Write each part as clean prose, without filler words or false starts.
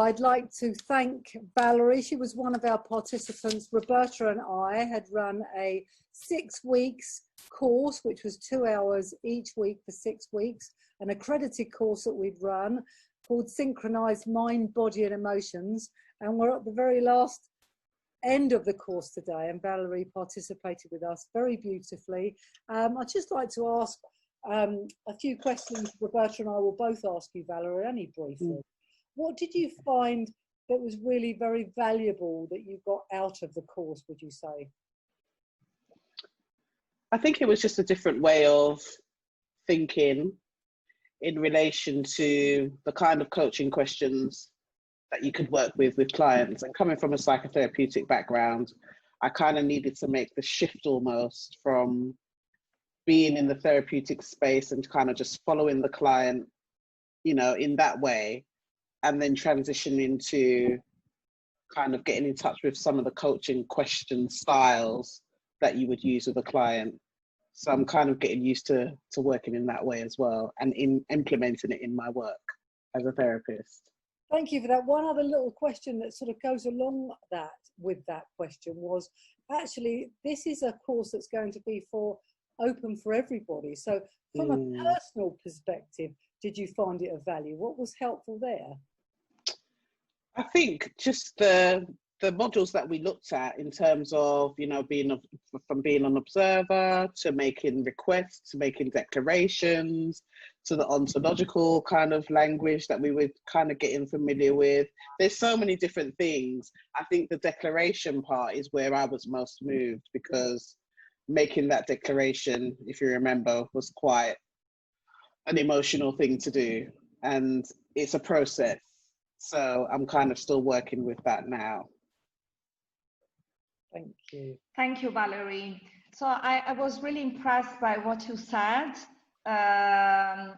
I'd like to thank Valerie. She was one of our participants. Roberta and I had run a 6 weeks course, which was 2 hours each week for 6 weeks, an accredited course that we'd run called Synchronize Mind, Body and Emotions. And we're at the very last end of the course today, and Valerie participated with us very beautifully. I'd just like to ask a few questions. Roberta and I will both ask you, Valerie, only briefly. What did you find that was really very valuable that you got out of the course, would you say? I think it was just a different way of thinking in relation to the kind of coaching questions that you could work with clients. And coming from a psychotherapeutic background, I kind of needed to make the shift almost from being in the therapeutic space and kind of just following the client, you know, in that way, and then transition into kind of getting in touch with some of the coaching question styles that you would use with a client. So I'm kind of getting used to working in that way as well, and in implementing it in my work as a therapist. Thank you for that. One other little question that sort of goes along that with that question was, actually, this is a course that's going to be open for everybody. So from a personal perspective, did you find it of value? What was helpful there? I think just the modules that we looked at in terms of, you know, from being an observer to making requests, to making declarations, to the ontological kind of language that we were kind of getting familiar with. There's so many different things. I think the declaration part is where I was most moved, because making that declaration, if you remember, was quite an emotional thing to do, and it's a process. So I'm kind of still working with that now. Thank you. Thank you, Valerie. So I was really impressed by what you said.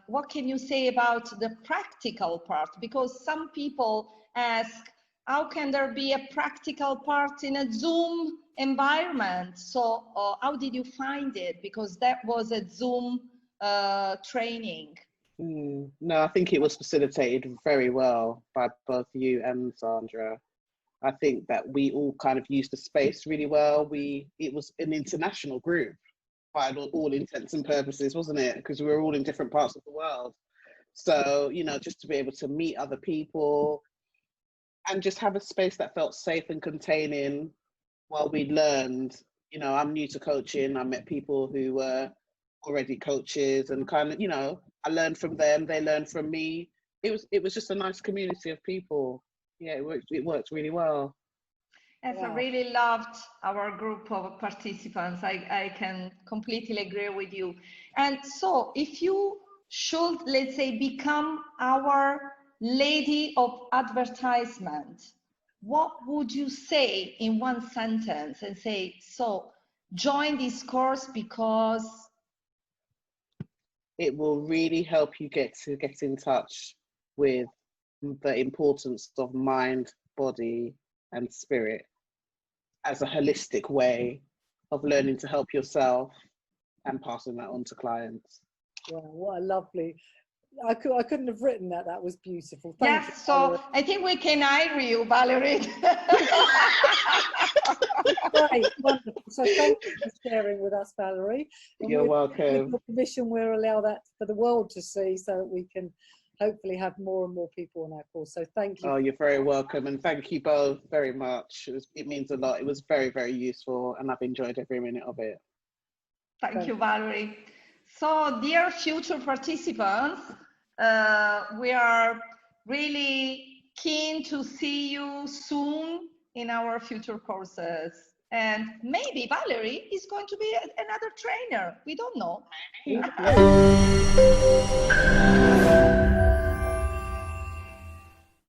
What can you say about the practical part? Because some people ask, how can there be a practical part in a Zoom environment? So how did you find it? Because that was a Zoom training. No, I think it was facilitated very well by both you and Sandra. I think that we all kind of used the space really well. It was an international group by all intents and purposes, wasn't it? Because we were all in different parts of the world. So, you know, just to be able to meet other people and just have a space that felt safe and containing while we learned. You know, I'm new to coaching. I met people who were already coaches, and kind of, you know, I learned from them, they learned from me. It was just a nice community of people. Yeah, it worked really well. Yes, I really loved our group of participants. I can completely agree with you. And so if you should, let's say, become our lady of advertisement, what would you say in one sentence and say, so join this course because it will really help you get in touch with the importance of mind, body, and spirit as a holistic way of learning to help yourself and passing that on to clients. Wow, what a lovely. I couldn't have written that. That was beautiful. Thank you, so Valerie. I think we can hire you, Valerie. Great, wonderful. So thank you for sharing with us, Valerie. And you're welcome. With your permission, we'll allow that for the world to see, so that we can hopefully have more and more people on our course. So thank you. Oh, you're very welcome, and thank you both very much. It means a lot. It was very, very useful, and I've enjoyed every minute of it. Thank you, Valerie. So, dear future participants, we are really keen to see you soon in our future courses. And maybe Valerie is going to be another trainer. We don't know.